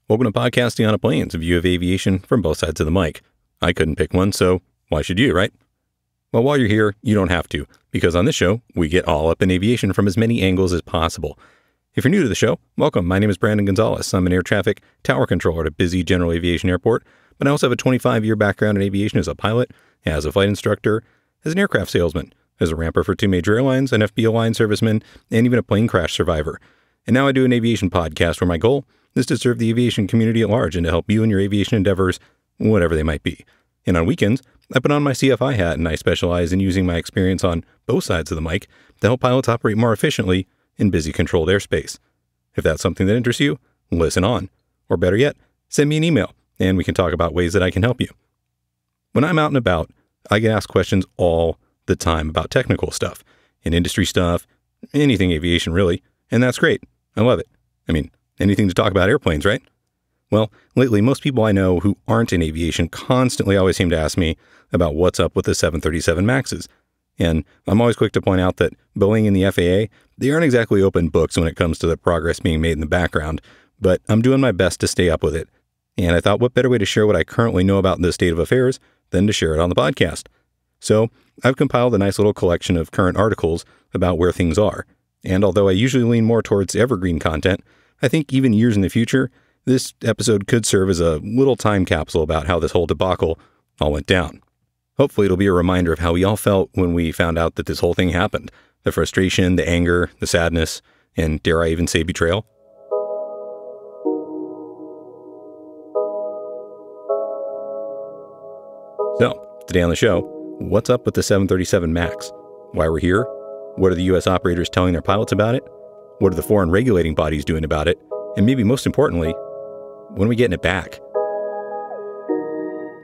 Welcome to Podcasting on a Plane's a view of aviation from both sides of the mic. I couldn't pick one, so why should you, right? Well, while you're here, you don't have to, because on this show, we get all up in aviation from as many angles as possible. If you're new to the show, welcome. My name is Brandon Gonzalez. I'm an air traffic tower controller at a busy general aviation airport, but I also have a 25-year background in aviation as a pilot, as a flight instructor, as an aircraft salesman, as a ramper for two major airlines, an FBO line serviceman, and even a plane crash survivor. And now I do an aviation podcast where my goal is to serve the aviation community at large and to help you in your aviation endeavors, whatever they might be. And on weekends, I put on my CFI hat and I specialize in using my experience on both sides of the mic to help pilots operate more efficiently in busy controlled airspace. If that's something that interests you, listen on. Or better yet, send me an email and we can talk about ways that I can help you. When I'm out and about, I get asked questions all the time about technical stuff and industry stuff, anything aviation really, and that's great. I love it. I mean, anything to talk about airplanes, right? Well, lately, most people I know who aren't in aviation constantly always seem to ask me about what's up with the 737 MAXs. And I'm always quick to point out that Boeing and the FAA, they aren't exactly open books when it comes to the progress being made in the background, but I'm doing my best to stay up with it. And I thought, what better way to share what I currently know about the state of affairs than to share it on the podcast? So I've compiled a nice little collection of current articles about where things are. And although I usually lean more towards evergreen content, I think even years in the future, this episode could serve as a little time capsule about how this whole debacle all went down. Hopefully it'll be a reminder of how we all felt when we found out that this whole thing happened. The frustration, the anger, the sadness, and dare I even say betrayal? So, today on the show, what's up with the 737 MAX? Why we're here? What are the U.S. operators telling their pilots about it? What are the foreign regulating bodies doing about it? And maybe most importantly, when are we getting it back?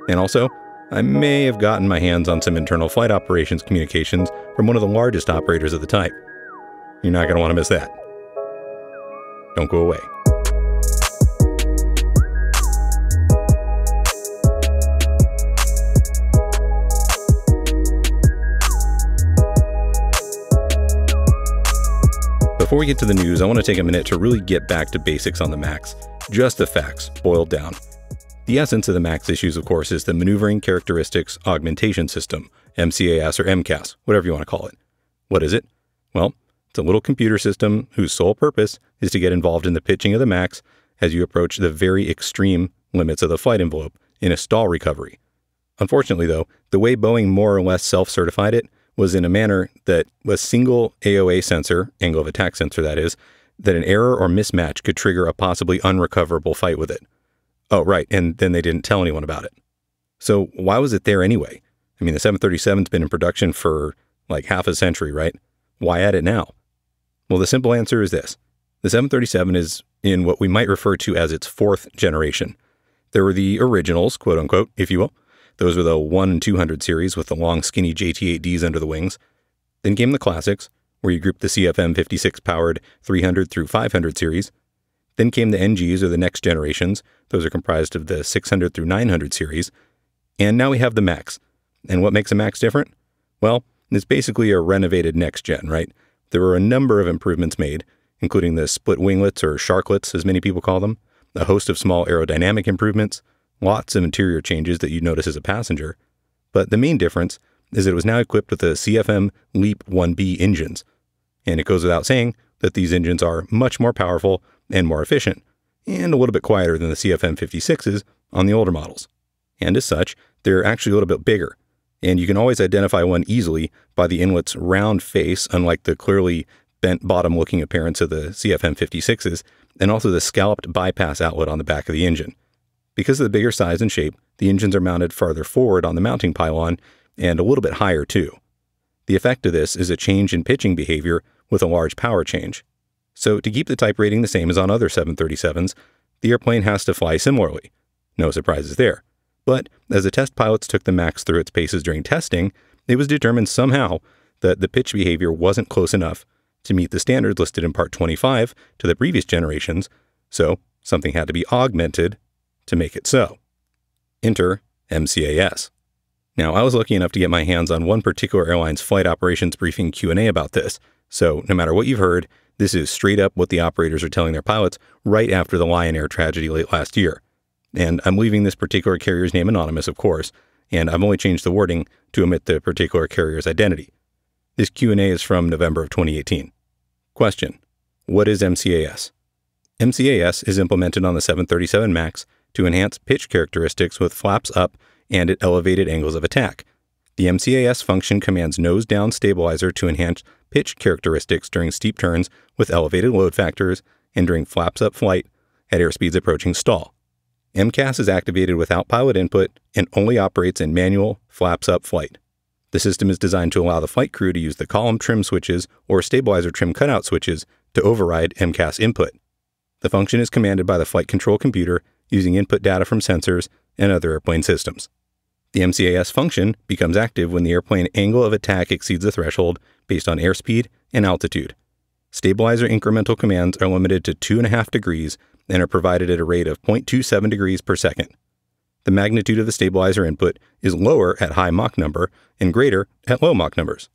And also, I may have gotten my hands on some internal flight operations communications from one of the largest operators of the type. You're not going to want to miss that. Don't go away. Before we get to the news, I want to take a minute to really get back to basics on the MAX. Just the facts, boiled down. The essence of the MAX issues, of course, is the Maneuvering Characteristics Augmentation System, MCAS or MCAS, whatever you want to call it. What is it? Well, it's a little computer system whose sole purpose is to get involved in the pitching of the MAX as you approach the very extreme limits of the flight envelope in a stall recovery. Unfortunately, though, the way Boeing more or less self-certified it was in a manner that a single AOA sensor, angle of attack sensor that is, that an error or mismatch could trigger a possibly unrecoverable fight with it. Oh, right, and then they didn't tell anyone about it. So why was it there anyway? I mean, the 737's been in production for like half a century, right? Why add it now? Well, the simple answer is this. The 737 is in what we might refer to as its fourth generation. There were the originals, quote unquote, if you will. Those were the 1 and 200 series with the long, skinny JT-8Ds under the wings. Then came the classics, where you grouped the CFM56-powered 300 through 500 series. Then came the NGs, or the next generations. Those are comprised of the 600 through 900 series. And now we have the MAX. And what makes a MAX different? Well, it's basically a renovated next gen, right? There were a number of improvements made, including the split winglets, or sharklets, as many people call them, a host of small aerodynamic improvements, lots of interior changes that you'd notice as a passenger, but the main difference is that it was now equipped with the CFM LEAP 1B engines. And it goes without saying that these engines are much more powerful and more efficient, and a little bit quieter than the CFM 56s on the older models. And as such, they're actually a little bit bigger, and you can always identify one easily by the inlet's round face, unlike the clearly bent bottom-looking appearance of the CFM 56s, and also the scalloped bypass outlet on the back of the engine. Because of the bigger size and shape, the engines are mounted farther forward on the mounting pylon and a little bit higher too. The effect of this is a change in pitching behavior with a large power change. So to keep the type rating the same as on other 737s, the airplane has to fly similarly. No surprises there. But as the test pilots took the MAX through its paces during testing, it was determined somehow that the pitch behavior wasn't close enough to meet the standards listed in Part 25 to the previous generations, so something had to be augmented to make it so. Enter MCAS. Now, I was lucky enough to get my hands on one particular airline's flight operations briefing Q&A about this, so no matter what you've heard, This is straight up what the operators are telling their pilots right after the Lion Air tragedy late last year. And I'm leaving this particular carrier's name anonymous, of course, and I've only changed the wording to omit the particular carrier's identity. This Q&A is from November of 2018. Question: what is MCAS? MCAS is implemented on the 737 MAX to enhance pitch characteristics with flaps up and at elevated angles of attack. The MCAS function commands nose-down stabilizer to enhance pitch characteristics during steep turns with elevated load factors and during flaps-up flight at airspeeds approaching stall. MCAS is activated without pilot input and only operates in manual flaps-up flight. The system is designed to allow the flight crew to use the column trim switches or stabilizer trim cutout switches to override MCAS input. The function is commanded by the flight control computer using input data from sensors and other airplane systems. The MCAS function becomes active when the airplane angle of attack exceeds the threshold based on airspeed and altitude. Stabilizer incremental commands are limited to 2.5 degrees and are provided at a rate of 0.27 degrees per second. The magnitude of the stabilizer input is lower at high Mach number and greater at low Mach numbers.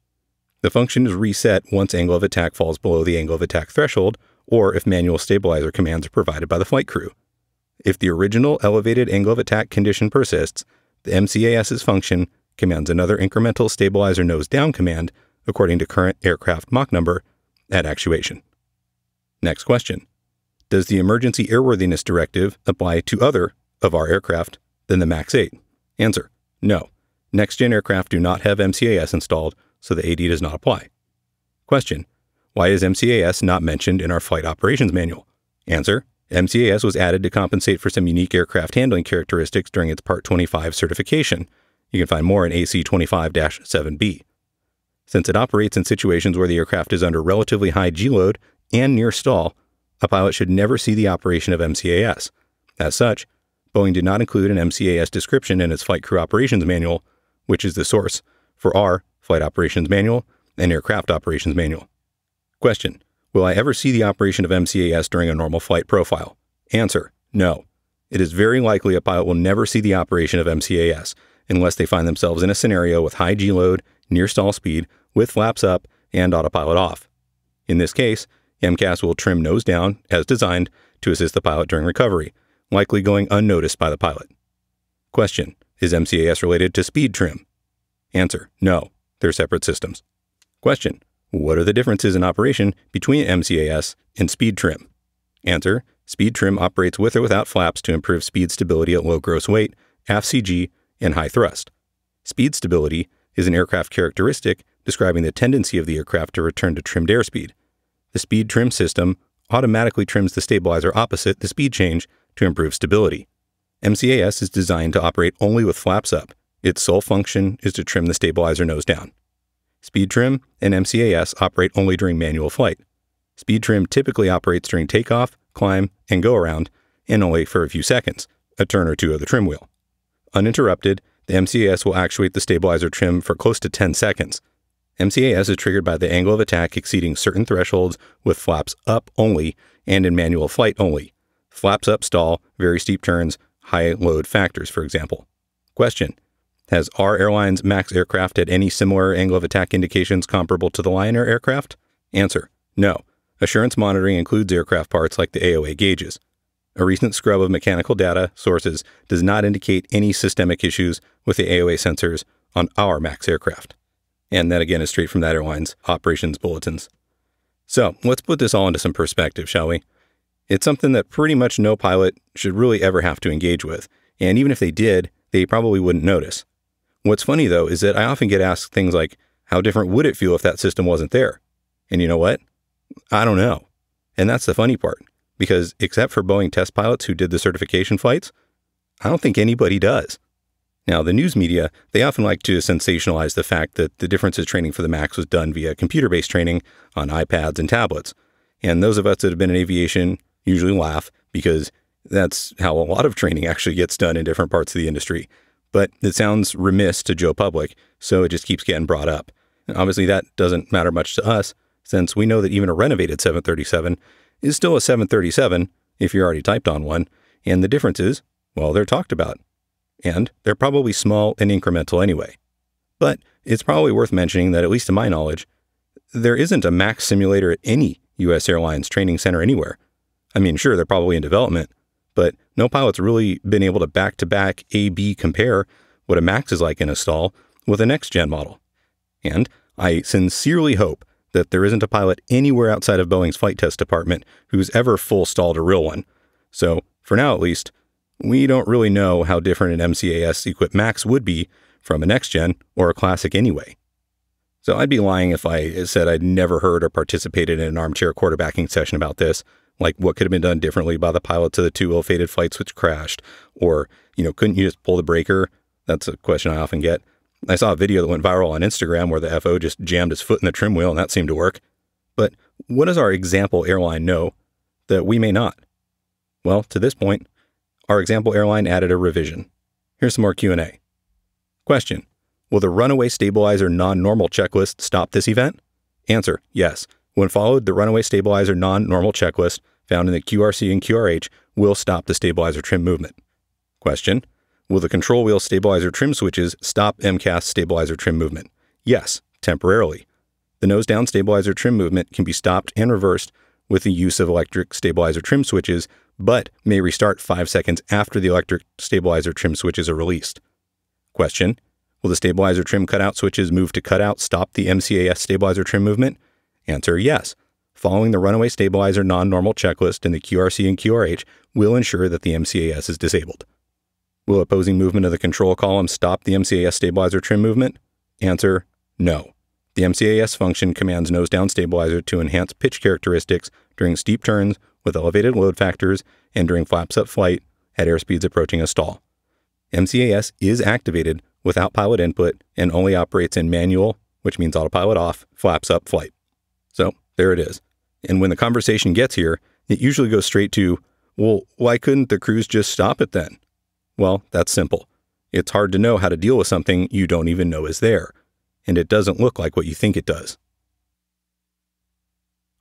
The function is reset once angle of attack falls below the angle of attack threshold or if manual stabilizer commands are provided by the flight crew. If the original elevated angle of attack condition persists, the MCAS's function commands another incremental stabilizer nose-down command according to current aircraft Mach number at actuation. Next question: does the Emergency Airworthiness Directive apply to other of our aircraft than the MAX 8? Answer: no. Next-gen aircraft do not have MCAS installed, so the AD does not apply. Question: why is MCAS not mentioned in our flight operations manual? Answer: MCAS was added to compensate for some unique aircraft handling characteristics during its Part 25 certification. You can find more in AC 25-7B. Since it operates in situations where the aircraft is under relatively high G-load and near stall, a pilot should never see the operation of MCAS. As such, Boeing did not include an MCAS description in its Flight Crew Operations Manual, which is the source for our Flight Operations Manual and Aircraft Operations Manual. Question: will I ever see the operation of MCAS during a normal flight profile? Answer: no. It is very likely a pilot will never see the operation of MCAS unless they find themselves in a scenario with high G-load, near stall speed, with flaps up, and autopilot off. In this case, MCAS will trim nose down, as designed, to assist the pilot during recovery, likely going unnoticed by the pilot. Question: is MCAS related to speed trim? Answer: no. They're separate systems. Question: what are the differences in operation between MCAS and speed trim? Answer: speed trim operates with or without flaps to improve speed stability at low gross weight, aft CG, and high thrust. Speed stability is an aircraft characteristic describing the tendency of the aircraft to return to trimmed airspeed. The speed trim system automatically trims the stabilizer opposite the speed change to improve stability. MCAS is designed to operate only with flaps up. Its sole function is to trim the stabilizer nose down. Speed trim and MCAS operate only during manual flight. Speed trim typically operates during takeoff, climb, and go-around, and only for a few seconds, a turn or two of the trim wheel. Uninterrupted, the MCAS will actuate the stabilizer trim for close to 10 seconds. MCAS is triggered by the angle of attack exceeding certain thresholds with flaps up only and in manual flight only. Flaps up stall, very steep turns, high load factors, for example. Question: has our airline's MAX aircraft had any similar angle of attack indications comparable to the Lion Air aircraft? Answer: no. Assurance monitoring includes aircraft parts like the AOA gauges. A recent scrub of mechanical data sources does not indicate any systemic issues with the AOA sensors on our MAX aircraft. And that again is straight from that airline's operations bulletins. So let's put this all into some perspective, shall we? It's something that pretty much no pilot should really ever have to engage with, and even if they did, they probably wouldn't notice. What's funny though is that I often get asked things like, how different would it feel if that system wasn't there? And you know what? I don't know. And that's the funny part, because except for Boeing test pilots who did the certification flights, I don't think anybody does. Now, the news media, they often like to sensationalize the fact that the differences training for the MAX was done via computer-based training on iPads and tablets. And those of us that have been in aviation usually laugh because that's how a lot of training actually gets done in different parts of the industry. But it sounds remiss to Joe Public, so it just keeps getting brought up. And obviously, that doesn't matter much to us, since we know that even a renovated 737 is still a 737 if you're already typed on one, and the differences, well, they're talked about. And they're probably small and incremental anyway. But it's probably worth mentioning that, at least to my knowledge, there isn't a MAX simulator at any U.S. Airlines Training Center anywhere. I mean, sure, they're probably in development, but no pilot's really been able to back-to-back A-B compare what a MAX is like in a stall with a next-gen model. And I sincerely hope that there isn't a pilot anywhere outside of Boeing's flight test department who's ever full-stalled a real one. So, for now at least, we don't really know how different an MCAS-equipped MAX would be from a next-gen or a classic anyway. So I'd be lying if I said I'd never heard or participated in an armchair quarterbacking session about this, like what could have been done differently by the pilots of the two ill-fated flights which crashed, or, couldn't you just pull the breaker? That's a question I often get. I saw a video that went viral on Instagram where the FO just jammed his foot in the trim wheel and that seemed to work. But what does our example airline know that we may not? Well, to this point, our example airline added a revision. Here's some more Q&A. Question: will the runaway stabilizer non-normal checklist stop this event? Answer: yes. When followed, the runaway stabilizer non-normal checklist found in the QRC and QRH will stop the stabilizer trim movement. Question: will the control wheel stabilizer trim switches stop MCAS stabilizer trim movement? Yes, temporarily. The nose-down stabilizer trim movement can be stopped and reversed with the use of electric stabilizer trim switches, but may restart 5 seconds after the electric stabilizer trim switches are released. Question: will the stabilizer trim cutout switches move to cutout stop the MCAS stabilizer trim movement? Answer: yes. Following the runaway stabilizer non-normal checklist in the QRC and QRH will ensure that the MCAS is disabled. Will opposing movement of the control column stop the MCAS stabilizer trim movement? Answer: no. The MCAS function commands nose-down stabilizer to enhance pitch characteristics during steep turns with elevated load factors and during flaps-up flight at airspeeds approaching a stall. MCAS is activated without pilot input and only operates in manual, which means autopilot off, flaps-up flight. So, there it is. And when the conversation gets here, it usually goes straight to, well, why couldn't the crews just stop it then? Well, that's simple. It's hard to know how to deal with something you don't even know is there, and it doesn't look like what you think it does.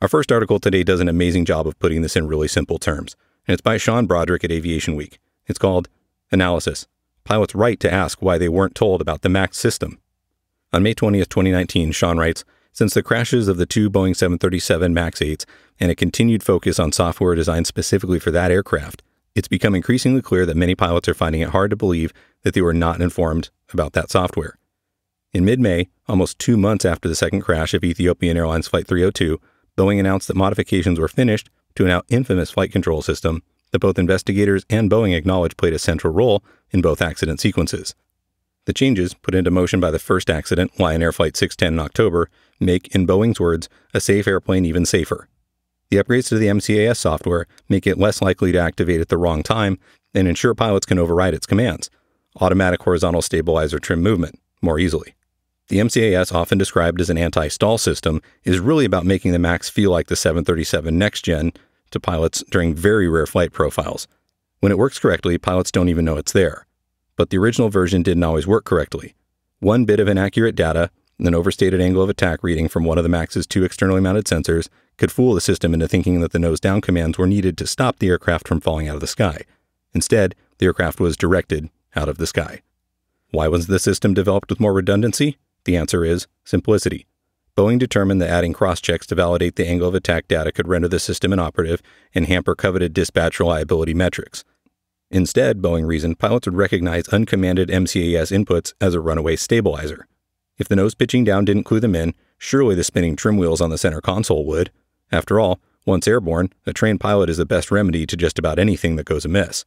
Our first article today does an amazing job of putting this in really simple terms, and it's by Sean Broderick at Aviation Week. It's called Analysis: Pilots' Right to Ask Why They Weren't Told About the MAX System. On May 20th, 2019, Sean writes, since the crashes of the two Boeing 737 MAX 8s and a continued focus on software designed specifically for that aircraft, it's become increasingly clear that many pilots are finding it hard to believe that they were not informed about that software. In mid-May, almost 2 months after the second crash of Ethiopian Airlines Flight 302, Boeing announced that modifications were finished to a now infamous flight control system that both investigators and Boeing acknowledge played a central role in both accident sequences. The changes, put into motion by the first accident, Lion Air Flight 610 in October, make, in Boeing's words, a safe airplane even safer. The upgrades to the MCAS software make it less likely to activate at the wrong time and ensure pilots can override its commands, automatic horizontal stabilizer trim movement, more easily. The MCAS, often described as an anti-stall system, is really about making the MAX feel like the 737 Next Gen to pilots during very rare flight profiles. When it works correctly, pilots don't even know it's there. But the original version didn't always work correctly. One bit of inaccurate data, an overstated angle of attack reading from one of the MAX's two externally mounted sensors, could fool the system into thinking that the nose-down commands were needed to stop the aircraft from falling out of the sky. Instead, the aircraft was directed out of the sky. Why was the system developed with more redundancy? The answer is simplicity. Boeing determined that adding cross-checks to validate the angle of attack data could render the system inoperative and hamper coveted dispatch reliability metrics. Instead, Boeing reasoned pilots would recognize uncommanded MCAS inputs as a runaway stabilizer. If the nose pitching down didn't clue them in, surely the spinning trim wheels on the center console would. After all, once airborne, a trained pilot is the best remedy to just about anything that goes amiss.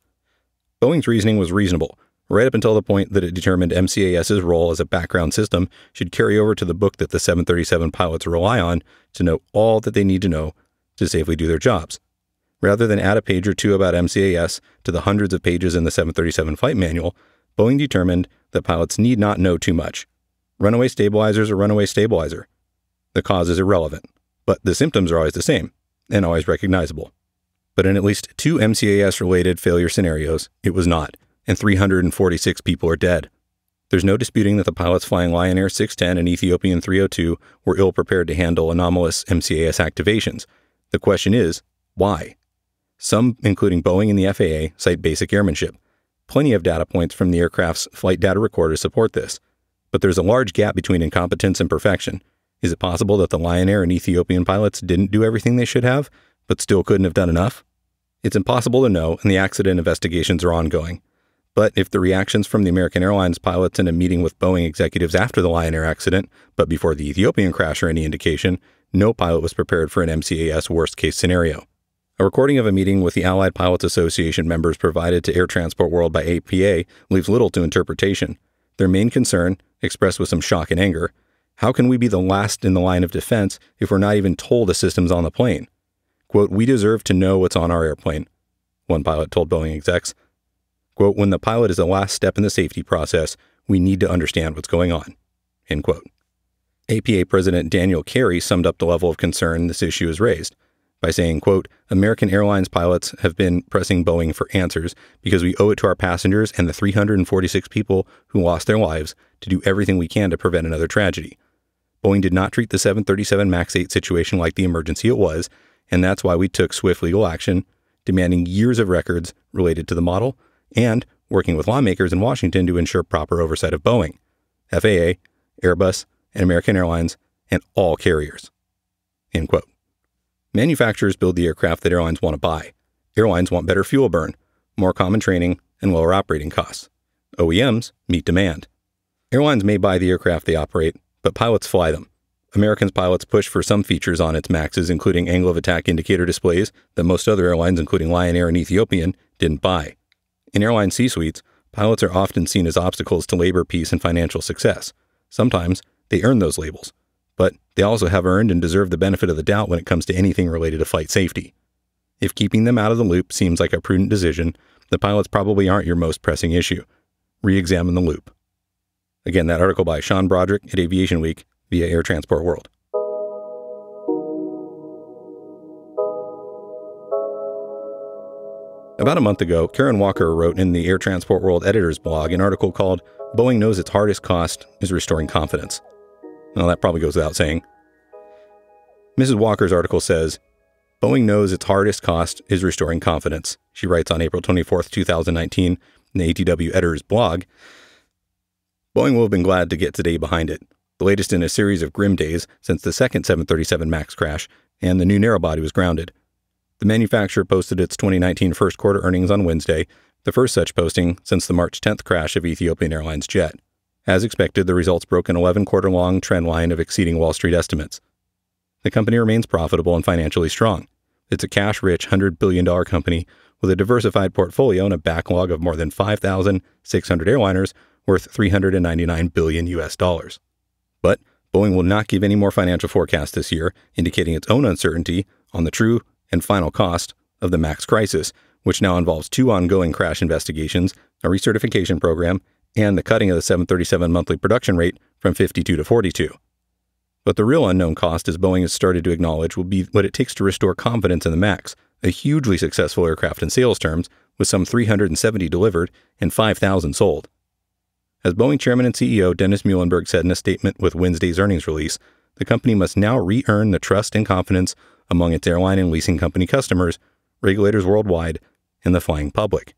Boeing's reasoning was reasonable, right up until the point that it determined MCAS's role as a background system should carry over to the book that the 737 pilots rely on to know all that they need to know to safely do their jobs. Rather than add a page or two about MCAS to the hundreds of pages in the 737 flight manual, Boeing determined that pilots need not know too much. Runaway stabilizer is a runaway stabilizer. The cause is irrelevant, but the symptoms are always the same and always recognizable. But in at least 2 MCAS-related failure scenarios, it was not, and 346 people are dead. There's no disputing that the pilots flying Lion Air 610 and Ethiopian 302 were ill-prepared to handle anomalous MCAS activations. The question is, why? Some, including Boeing and the FAA, cite basic airmanship. Plenty of data points from the aircraft's flight data recorder support this. But there's a large gap between incompetence and perfection, Is it possible that the Lion Air and Ethiopian pilots didn't do everything they should have, but still couldn't have done enough? It's impossible to know, and the accident investigations are ongoing. But if the reactions from the American Airlines pilots in a meeting with Boeing executives after the Lion Air accident, but before the Ethiopian crash are any indication, no pilot was prepared for an MCAS worst-case scenario. A recording of a meeting with the Allied Pilots Association members provided to Air Transport World by APA leaves little to interpretation. Their main concern, expressed with some shock and anger, how can we be the last in the line of defense if we're not even told the system's on the plane? Quote, we deserve to know what's on our airplane, one pilot told Boeing execs. Quote, when the pilot is the last step in the safety process, we need to understand what's going on, end quote. APA President Daniel Carey summed up the level of concern this issue has raised by saying, quote, American Airlines pilots have been pressing Boeing for answers because we owe it to our passengers and the 346 people who lost their lives to do everything we can to prevent another tragedy. Boeing did not treat the 737 MAX 8 situation like the emergency it was, and that's why we took swift legal action, demanding years of records related to the model, and working with lawmakers in Washington to ensure proper oversight of Boeing, FAA, Airbus, and American Airlines, and all carriers. End quote. Manufacturers build the aircraft that airlines want to buy. Airlines want better fuel burn, more common training, and lower operating costs. OEMs meet demand. Airlines may buy the aircraft they operate, but pilots fly them. American's pilots push for some features on its MAXs, including angle of attack indicator displays that most other airlines, including Lion Air and Ethiopian, didn't buy. In airline C-suites, pilots are often seen as obstacles to labor peace and financial success. Sometimes they earn those labels, but they also have earned and deserve the benefit of the doubt when it comes to anything related to flight safety. If keeping them out of the loop seems like a prudent decision, the pilots probably aren't your most pressing issue. Re-examine the loop. Again, that article by Sean Broderick at Aviation Week via Air Transport World. About a month ago, Karen Walker wrote in the Air Transport World editor's blog an article called Boeing Knows Its Hardest Cost is Restoring Confidence. Well, that probably goes without saying. Mrs. Walker's article says, Boeing knows its hardest cost is restoring confidence. She writes on April 24, 2019, in the ATW editor's blog. Boeing will have been glad to get today behind it, the latest in a series of grim days since the second 737 MAX crash and the new narrowbody was grounded. The manufacturer posted its 2019 first quarter earnings on Wednesday, the first such posting since the March 10th crash of Ethiopian Airlines jet. As expected, the results broke an 11-quarter-long trend line of exceeding Wall Street estimates. The company remains profitable and financially strong. It's a cash-rich $100 billion company with a diversified portfolio and a backlog of more than 5,600 airliners worth $399 billion US. But Boeing will not give any more financial forecasts this year, indicating its own uncertainty on the true and final cost of the MAX crisis, which now involves 2 ongoing crash investigations, a recertification program, and the cutting of the 737 monthly production rate from 52 to 42. But the real unknown cost, as Boeing has started to acknowledge, will be what it takes to restore confidence in the MAX, a hugely successful aircraft in sales terms, with some 370 delivered and 5,000 sold. As Boeing Chairman and CEO Dennis Muilenburg said in a statement with Wednesday's earnings release, the company must now re-earn the trust and confidence among its airline and leasing company customers, regulators worldwide, and the flying public.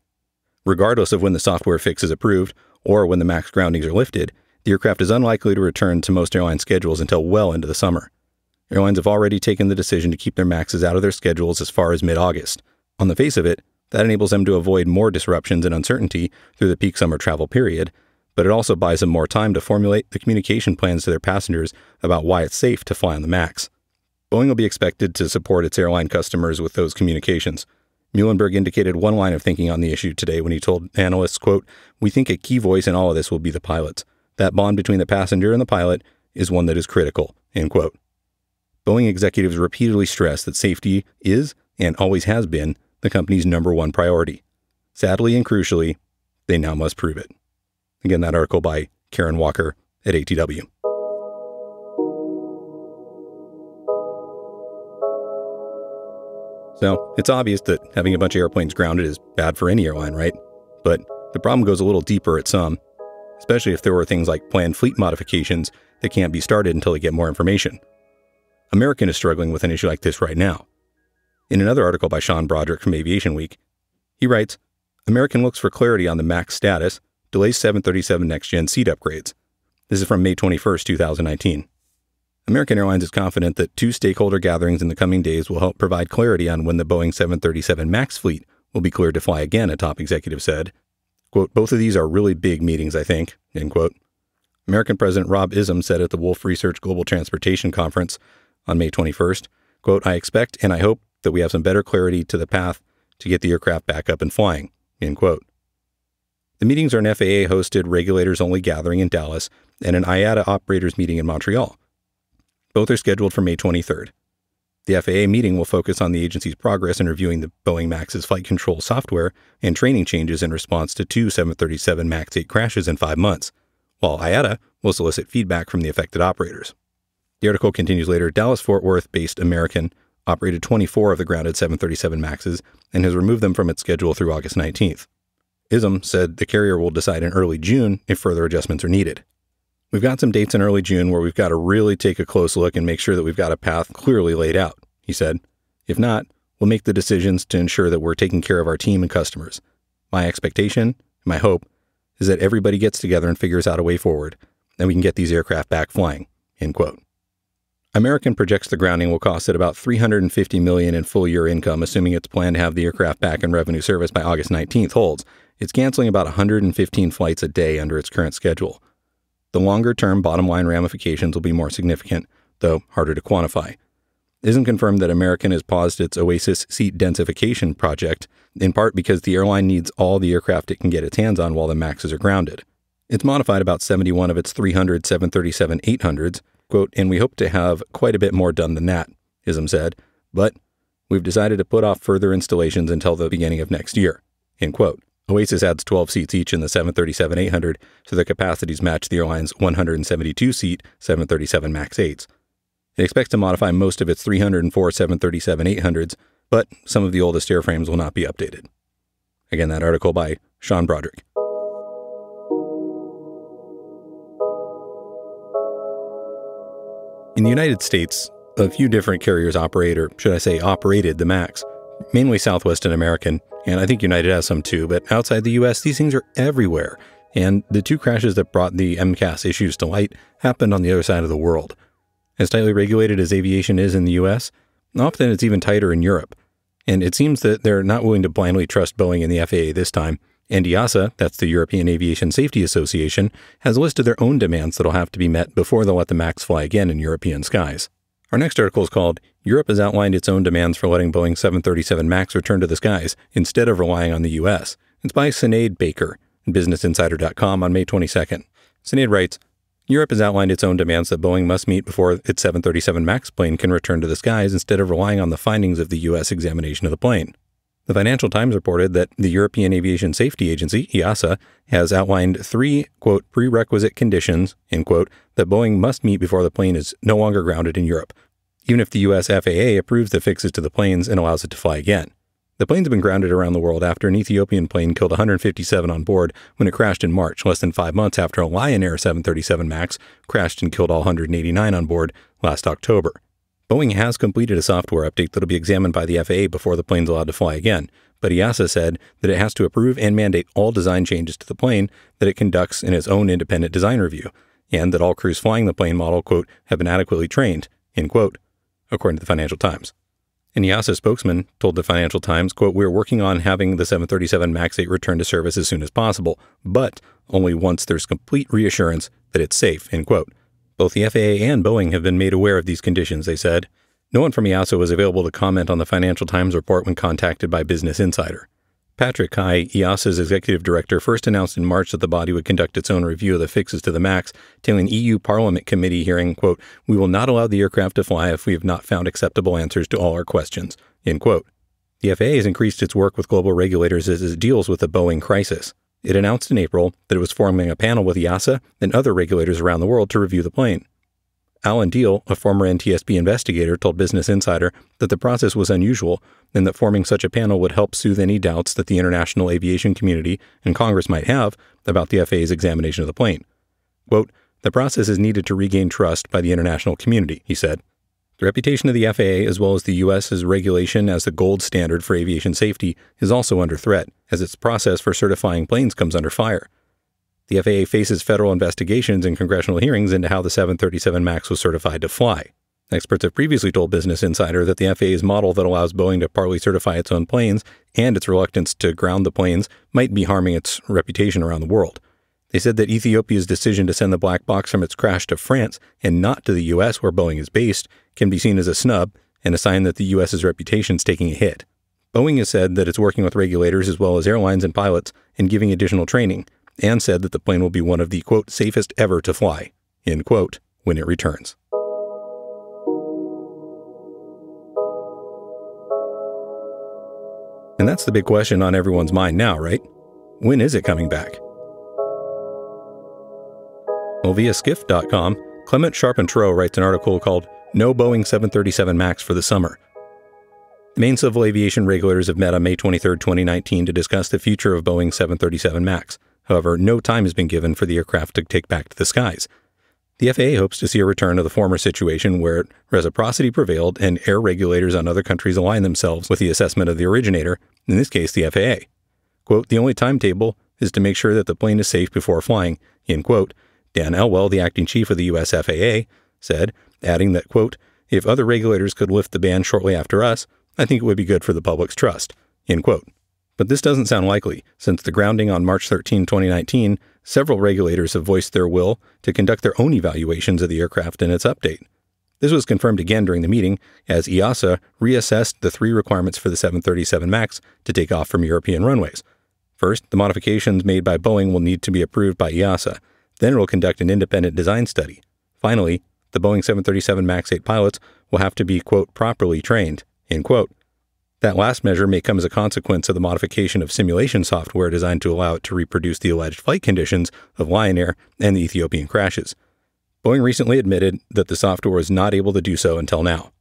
Regardless of when the software fix is approved or when the MAX groundings are lifted, the aircraft is unlikely to return to most airline schedules until well into the summer. Airlines have already taken the decision to keep their MAXs out of their schedules as far as mid-August. On the face of it, that enables them to avoid more disruptions and uncertainty through the peak summer travel period, but it also buys them more time to formulate the communication plans to their passengers about why it's safe to fly on the MAX. Boeing will be expected to support its airline customers with those communications. Muilenburg indicated one line of thinking on the issue today when he told analysts, quote, "We think a key voice in all of this will be the pilots. That bond between the passenger and the pilot is one that is critical," end quote. Boeing executives repeatedly stress that safety is, and always has been, the company's #1 priority. Sadly and crucially, they now must prove it. Again, that article by Karen Walker at ATW. So, it's obvious that having a bunch of airplanes grounded is bad for any airline, right? But the problem goes a little deeper at some, especially if there were things like planned fleet modifications that can't be started until they get more information. American is struggling with an issue like this right now. In another article by Sean Broderick from Aviation Week, he writes, American looks for clarity on the MAX status, delays 737 next-gen seat upgrades. This is from May 21, 2019. American Airlines is confident that 2 stakeholder gatherings in the coming days will help provide clarity on when the Boeing 737 MAX fleet will be cleared to fly again, a top executive said. Quote, both of these are really big meetings, I think, end quote. American President Rob Ism said at the Wolfe Research Global Transportation Conference on May 21st, quote, I expect and I hope that we have some better clarity to the path to get the aircraft back up and flying, end quote. The meetings are an FAA-hosted regulators-only gathering in Dallas and an IATA operators meeting in Montreal. Both are scheduled for May 23rd. The FAA meeting will focus on the agency's progress in reviewing the Boeing MAX's flight control software and training changes in response to 2 737 MAX 8 crashes in 5 months, while IATA will solicit feedback from the affected operators. The article continues later, Dallas-Fort Worth-based American operated 24 of the grounded 737 MAXs and has removed them from its schedule through August 19th. Ism said the carrier will decide in early June if further adjustments are needed. We've got some dates in early June where we've got to really take a close look and make sure that we've got a path clearly laid out, he said. If not, we'll make the decisions to ensure that we're taking care of our team and customers. My expectation, my hope, is that everybody gets together and figures out a way forward, and we can get these aircraft back flying, end quote. American projects the grounding will cost it about $350 million in full-year income, assuming its plan to have the aircraft back in revenue service by August 19th holds. It's canceling about 115 flights a day under its current schedule. The longer-term bottom-line ramifications will be more significant, though harder to quantify. It isn't confirmed that American has paused its Oasis seat densification project, in part because the airline needs all the aircraft it can get its hands on while the MAXs are grounded. It's modified about 71 of its 300 737-800s, quote, and we hope to have quite a bit more done than that, Ism said, but we've decided to put off further installations until the beginning of next year, end quote. Oasis adds 12 seats each in the 737-800, so their capacities match the airline's 172-seat 737 MAX 8s. It expects to modify most of its 304 737-800s, but some of the oldest airframes will not be updated. Again, that article by Sean Broderick. In the United States, a few different carriers operate, or should I say operated, the MAX, mainly Southwest and American, and I think United has some too, but outside the U.S., these things are everywhere, and the 2 crashes that brought the MCAS issues to light happened on the other side of the world. As tightly regulated as aviation is in the U.S., often it's even tighter in Europe, and it seems that they're not willing to blindly trust Boeing and the FAA this time, and EASA, that's the European Aviation Safety Association, has listed their own demands that'll have to be met before they'll let the MAX fly again in European skies. Our next article is called, Europe has outlined its own demands for letting Boeing 737 MAX return to the skies instead of relying on the U.S. It's by Sinead Baker in BusinessInsider.com on May 22nd. Sinead writes, Europe has outlined its own demands that Boeing must meet before its 737 MAX plane can return to the skies instead of relying on the findings of the U.S. examination of the plane. The Financial Times reported that the European Aviation Safety Agency, EASA, has outlined 3, quote, prerequisite conditions, end quote, that Boeing must meet before the plane is no longer grounded in Europe, even if the U.S. FAA approves the fixes to the planes and allows it to fly again. The planes have been grounded around the world after an Ethiopian plane killed 157 on board when it crashed in March, less than 5 months after a Lion Air 737 MAX crashed and killed all 189 on board last October. Boeing has completed a software update that will be examined by the FAA before the plane's allowed to fly again, but EASA said that it has to approve and mandate all design changes to the plane that it conducts in its own independent design review, and that all crews flying the plane model, quote, have been adequately trained, end quote, according to the Financial Times. An EASA spokesman told the Financial Times, quote, we're working on having the 737 MAX 8 return to service as soon as possible, but only once there's complete reassurance that it's safe, end quote. Both the FAA and Boeing have been made aware of these conditions, they said. No one from EASA was available to comment on the Financial Times report when contacted by Business Insider. Patrick Kai, EASA's executive director, first announced in March that the body would conduct its own review of the fixes to the MAX, telling EU Parliament committee hearing, quote, we will not allow the aircraft to fly if we have not found acceptable answers to all our questions, end quote. The FAA has increased its work with global regulators as it deals with the Boeing crisis. It announced in April that it was forming a panel with EASA and other regulators around the world to review the plane. Alan Deal, a former NTSB investigator, told Business Insider that the process was unusual and that forming such a panel would help soothe any doubts that the international aviation community and Congress might have about the FAA's examination of the plane. Quote, the process is needed to regain trust by the international community, he said. The reputation of the FAA, as well as the U.S.'s regulation as the gold standard for aviation safety, is also under threat, as its process for certifying planes comes under fire. The FAA faces federal investigations and congressional hearings into how the 737 MAX was certified to fly. Experts have previously told Business Insider that the FAA's model that allows Boeing to partly certify its own planes and its reluctance to ground the planes might be harming its reputation around the world. They said that Ethiopia's decision to send the black box from its crash to France and not to the U.S. where Boeing is based can be seen as a snub and a sign that the U.S.'s reputation is taking a hit. Boeing has said that it's working with regulators as well as airlines and pilots and giving additional training, and said that the plane will be one of the, quote, safest ever to fly, end quote, when it returns. And that's the big question on everyone's mind now, right? When is it coming back? Well, via skift.com, Clement Charpentreau writes an article called No Boeing 737 MAX for the Summer. The main civil aviation regulators have met on May 23, 2019 to discuss the future of Boeing 737 MAX. However, no time has been given for the aircraft to take back to the skies. The FAA hopes to see a return to the former situation where reciprocity prevailed and air regulators on other countries align themselves with the assessment of the originator, in this case the FAA. Quote, the only timetable is to make sure that the plane is safe before flying, end quote. Dan Elwell, the acting chief of the U.S. FAA, said, adding that, quote, if other regulators could lift the ban shortly after us, I think it would be good for the public's trust, end quote. But this doesn't sound likely. Since the grounding on March 13, 2019, several regulators have voiced their will to conduct their own evaluations of the aircraft in its update. This was confirmed again during the meeting as EASA reassessed the 3 requirements for the 737 MAX to take off from European runways. First, the modifications made by Boeing will need to be approved by EASA. Then it will conduct an independent design study. Finally, the Boeing 737 MAX 8 pilots will have to be, quote, properly trained, end quote. That last measure may come as a consequence of the modification of simulation software designed to allow it to reproduce the alleged flight conditions of Lion Air and the Ethiopian crashes. Boeing recently admitted that the software was not able to do so until now.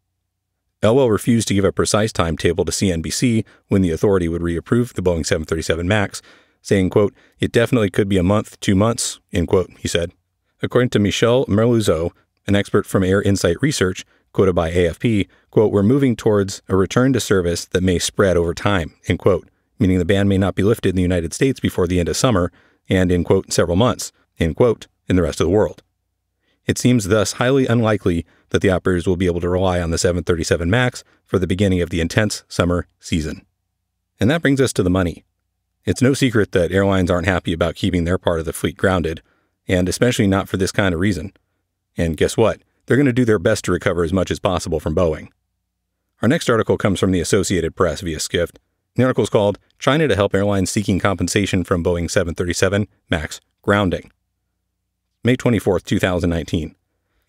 Elwell refused to give a precise timetable to CNBC when the authority would reapprove the Boeing 737 MAX, saying, quote, it definitely could be a month, 2 months, end quote, he said. According to Michel Merluzot, an expert from Air Insight Research, quoted by AFP, quote, we're moving towards a return to service that may spread over time, end quote, meaning the ban may not be lifted in the United States before the end of summer and, in quote, several months, end quote, in the rest of the world. It seems thus highly unlikely that the operators will be able to rely on the 737 MAX for the beginning of the intense summer season. And that brings us to the money. It's no secret that airlines aren't happy about keeping their part of the fleet grounded, and especially not for this kind of reason. And guess what? They're going to do their best to recover as much as possible from Boeing. Our next article comes from the Associated Press via Skift. The article is called China to Help Airlines Seeking Compensation from Boeing 737 MAX Grounding. May 24, 2019.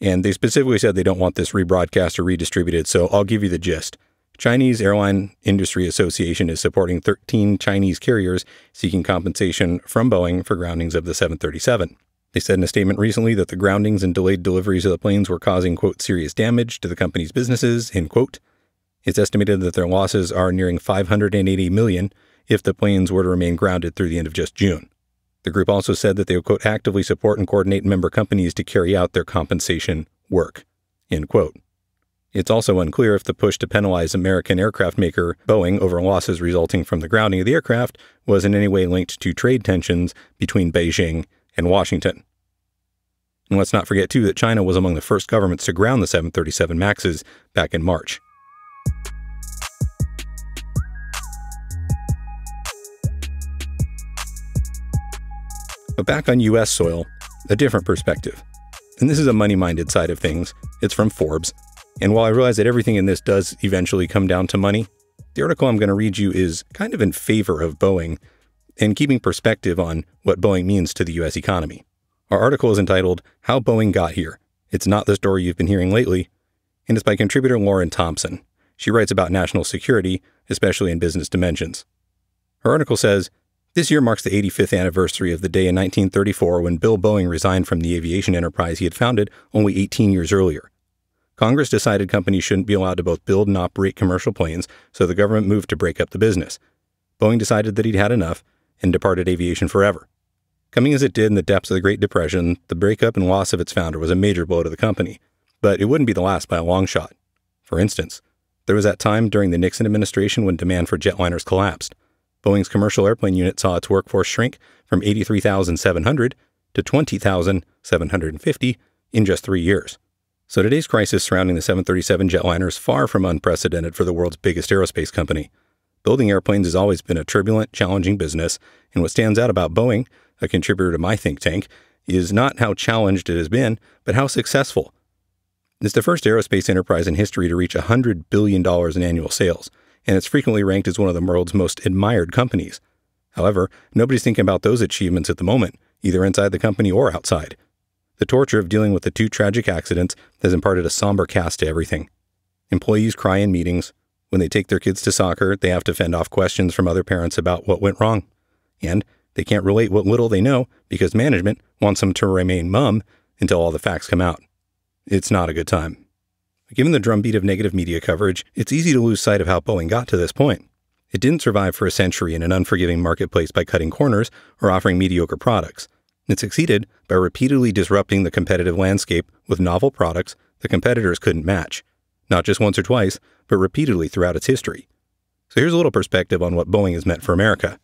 And they specifically said they don't want this rebroadcast or redistributed, so I'll give you the gist. Chinese Airline Industry Association is supporting 13 Chinese carriers seeking compensation from Boeing for groundings of the 737. They said in a statement recently that the groundings and delayed deliveries of the planes were causing, quote, serious damage to the company's businesses, end quote. It's estimated that their losses are nearing $580 million if the planes were to remain grounded through the end of just June. The group also said that they would, quote, actively support and coordinate member companies to carry out their compensation work, end quote. It's also unclear if the push to penalize American aircraft maker Boeing over losses resulting from the grounding of the aircraft was in any way linked to trade tensions between Beijing and Washington. And let's not forget, too, that China was among the first governments to ground the 737 MAXs back in March. But back on U.S. soil, a different perspective. And this is a money-minded side of things. It's from Forbes. And while I realize that everything in this does eventually come down to money, the article I'm going to read you is kind of in favor of Boeing and keeping perspective on what Boeing means to the U.S. economy. Our article is entitled, How Boeing Got Here. It's not the story you've been hearing lately, and it's by contributor Lauren Thompson. She writes about national security, especially in business dimensions. Her article says, this year marks the 85th anniversary of the day in 1934 when Bill Boeing resigned from the aviation enterprise he had founded only 18 years earlier. Congress decided companies shouldn't be allowed to both build and operate commercial planes, so the government moved to break up the business. Boeing decided that he'd had enough and departed aviation forever. Coming as it did in the depths of the Great Depression, the breakup and loss of its founder was a major blow to the company. But it wouldn't be the last by a long shot. For instance, there was that time during the Nixon administration when demand for jetliners collapsed. Boeing's commercial airplane unit saw its workforce shrink from 83,700 to 20,750 in just 3 years. So today's crisis surrounding the 737 jetliner is far from unprecedented for the world's biggest aerospace company. Building airplanes has always been a turbulent, challenging business, and what stands out about Boeing, a contributor to my think tank, is not how challenged it has been, but how successful. It's the first aerospace enterprise in history to reach $100 billion in annual sales, and it's frequently ranked as one of the world's most admired companies. However, nobody's thinking about those achievements at the moment, either inside the company or outside. The torture of dealing with the 2 tragic accidents has imparted a somber cast to everything. Employees cry in meetings. When they take their kids to soccer, they have to fend off questions from other parents about what went wrong. And they can't relate what little they know because management wants them to remain mum until all the facts come out. It's not a good time. Given the drumbeat of negative media coverage, it's easy to lose sight of how Boeing got to this point. It didn't survive for a century in an unforgiving marketplace by cutting corners or offering mediocre products. It succeeded by repeatedly disrupting the competitive landscape with novel products the competitors couldn't match, not just once or twice, but repeatedly throughout its history. So here's a little perspective on what Boeing has meant for America.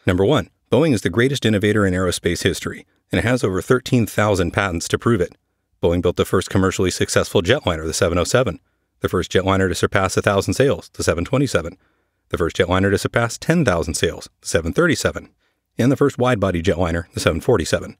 Number 1, Boeing is the greatest innovator in aerospace history, and it has over 13,000 patents to prove it. Boeing built the first commercially successful jetliner, the 707, the first jetliner to surpass 1,000 sales, the 727, the first jetliner to surpass 10,000 sales, the 737, and the first wide-body jetliner, the 747.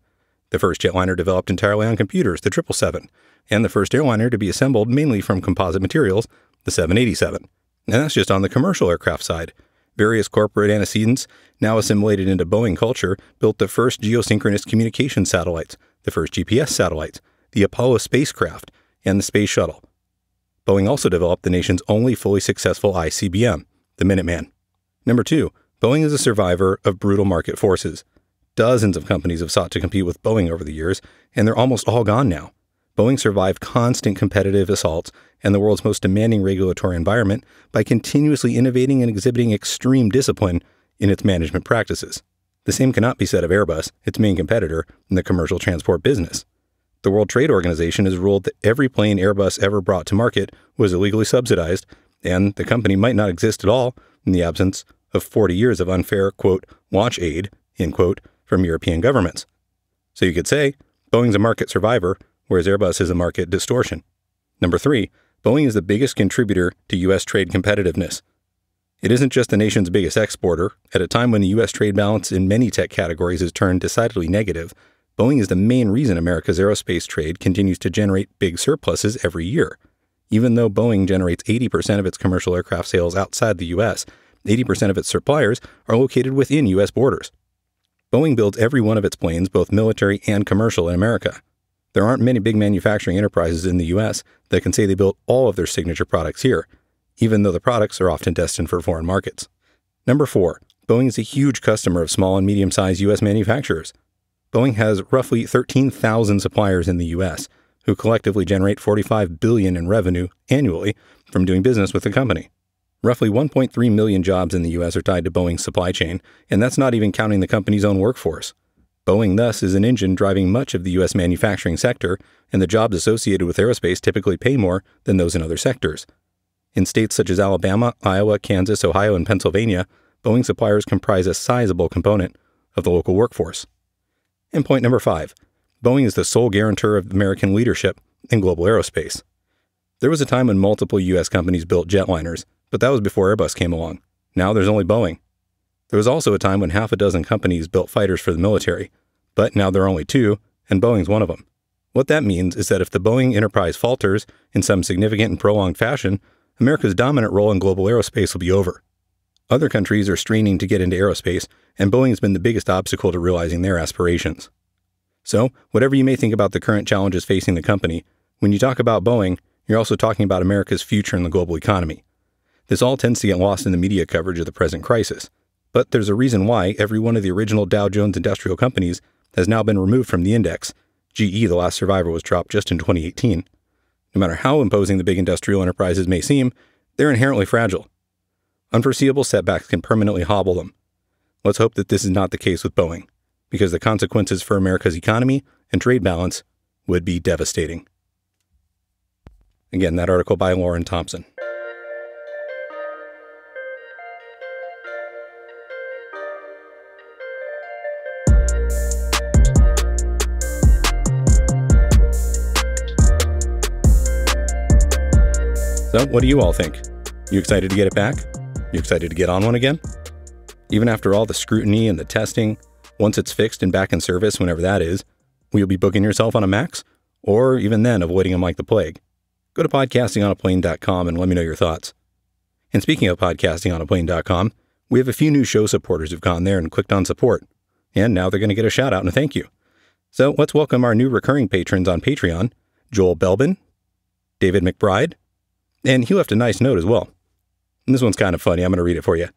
The first jetliner developed entirely on computers, the 777, and the first airliner to be assembled mainly from composite materials, the 787. And that's just on the commercial aircraft side. Various corporate antecedents, now assimilated into Boeing culture, built the first geosynchronous communication satellites, the first GPS satellites, the Apollo spacecraft, and the Space Shuttle. Boeing also developed the nation's only fully successful ICBM, the Minuteman. Number 2, Boeing is a survivor of brutal market forces. Dozens of companies have sought to compete with Boeing over the years, and they're almost all gone now. Boeing survived constant competitive assaults and the world's most demanding regulatory environment by continuously innovating and exhibiting extreme discipline in its management practices. The same cannot be said of Airbus, its main competitor in the commercial transport business. The World Trade Organization has ruled that every plane Airbus ever brought to market was illegally subsidized, and the company might not exist at all in the absence of 40 years of unfair, quote, launch aid, end quote, from European governments. So you could say Boeing's a market survivor, whereas Airbus is a market distortion. Number 3, Boeing is the biggest contributor to U.S. trade competitiveness. It isn't just the nation's biggest exporter. At a time when the U.S. trade balance in many tech categories has turned decidedly negative, Boeing is the main reason America's aerospace trade continues to generate big surpluses every year. Even though Boeing generates 80% of its commercial aircraft sales outside the U.S., 80% of its suppliers are located within U.S. borders. Boeing builds every one of its planes, both military and commercial, in America. There aren't many big manufacturing enterprises in the U.S. that can say they built all of their signature products here, even though the products are often destined for foreign markets. Number 4, Boeing is a huge customer of small and medium-sized U.S. manufacturers. Boeing has roughly 13,000 suppliers in the U.S., who collectively generate $45 billion in revenue annually from doing business with the company. Roughly 1.3 million jobs in the U.S. are tied to Boeing's supply chain, and that's not even counting the company's own workforce. Boeing, thus, is an engine driving much of the U.S. manufacturing sector, and the jobs associated with aerospace typically pay more than those in other sectors. In states such as Alabama, Iowa, Kansas, Ohio, and Pennsylvania, Boeing suppliers comprise a sizable component of the local workforce. And point number 5, Boeing is the sole guarantor of American leadership in global aerospace. There was a time when multiple U.S. companies built jetliners, but that was before Airbus came along. Now there's only Boeing. There was also a time when half a dozen companies built fighters for the military, but now there are only 2, and Boeing's one of them. What that means is that if the Boeing enterprise falters in some significant and prolonged fashion, America's dominant role in global aerospace will be over. Other countries are straining to get into aerospace, and Boeing has been the biggest obstacle to realizing their aspirations. So, whatever you may think about the current challenges facing the company, when you talk about Boeing, you're also talking about America's future in the global economy. This all tends to get lost in the media coverage of the present crisis. But there's a reason why every one of the original Dow Jones industrial companies has now been removed from the index. GE, the last survivor, was dropped just in 2018. No matter how imposing the big industrial enterprises may seem, they're inherently fragile. Unforeseeable setbacks can permanently hobble them. Let's hope that this is not the case with Boeing, because the consequences for America's economy and trade balance would be devastating. Again, that article by Lauren, . So what do you all think? You excited to get it back? You excited to get on one again? Even after all the scrutiny and the testing, once it's fixed and back in service, whenever that is, will you be booking yourself on a Max? Or even then, avoiding them like the plague? Go to podcastingonaplane.com and let me know your thoughts. And speaking of podcastingonaplane.com, we have a few new show supporters who've gone there and clicked on support. And now they're going to get a shout out and a thank you. So let's welcome our new recurring patrons on Patreon, Joel Belbin, David McBride, and he left a nice note as well. And this one's kind of funny. I'm going to read it for you.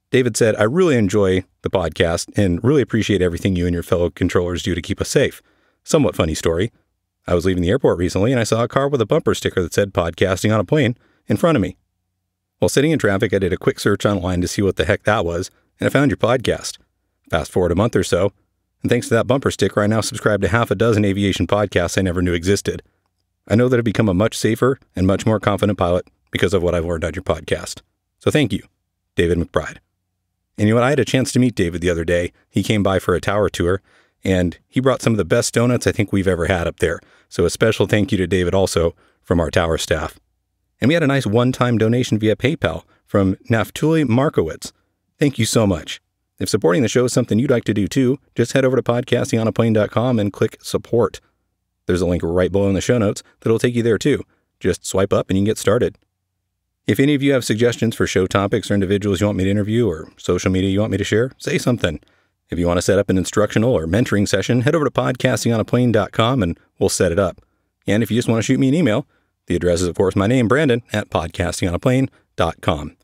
David said, I really enjoy the podcast and really appreciate everything you and your fellow controllers do to keep us safe. Somewhat funny story. I was leaving the airport recently and I saw a car with a bumper sticker that said podcasting on a plane in front of me. While sitting in traffic, I did a quick search online to see what the heck that was, and I found your podcast. Fast forward a month or so, and thanks to that bumper sticker, I now subscribe to half a dozen aviation podcasts I never knew existed. I know that I've become a much safer and much more confident pilot because of what I've learned on your podcast. So thank you, David McBride. And you know what? I had a chance to meet David the other day. He came by for a tower tour, and he brought some of the best donuts I think we've ever had up there. So a special thank you to David also from our tower staff. And we had a nice one-time donation via PayPal from Naftuli Markowitz. Thank you so much. If supporting the show is something you'd like to do too, just head over to podcastingonaplane.com and click support. There's a link right below in the show notes that'll take you there too. Just swipe up and you can get started. If any of you have suggestions for show topics or individuals you want me to interview or social media you want me to share, say something. If you want to set up an instructional or mentoring session, head over to podcastingonaplane.com and we'll set it up. And if you just want to shoot me an email, the address is, of course, my name, Brandon, at podcastingonaplane.com.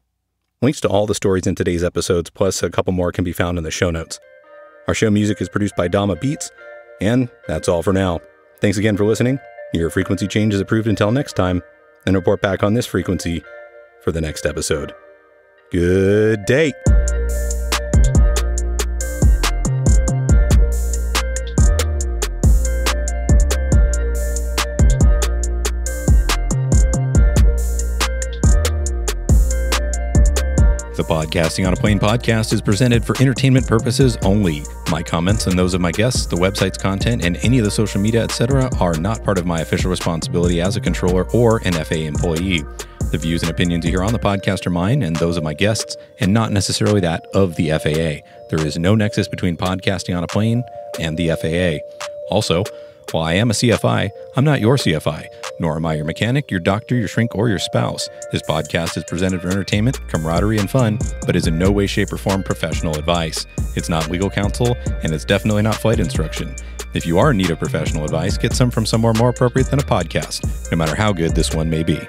Links to all the stories in today's episodes, plus a couple more, can be found in the show notes. Our show music is produced by Dama Beats, and that's all for now. Thanks again for listening. Your frequency change is approved until next time, and report back on this frequency for the next episode. Good day. The Podcasting on a Plane podcast is presented for entertainment purposes only. My comments and those of my guests, the website's content, and any of the social media, etc. are not part of my official responsibility as a controller or an FAA employee. The views and opinions you hear on the podcast are mine and those of my guests, and not necessarily that of the FAA. There is no nexus between Podcasting on a Plane and the FAA. Also, while I am a CFI, I'm not your CFI, nor am I your mechanic, your doctor, your shrink, or your spouse. This podcast is presented for entertainment, camaraderie, and fun, but is in no way, shape, or form professional advice. It's not legal counsel, and it's definitely not flight instruction. If you are in need of professional advice, get some from somewhere more appropriate than a podcast, no matter how good this one may be.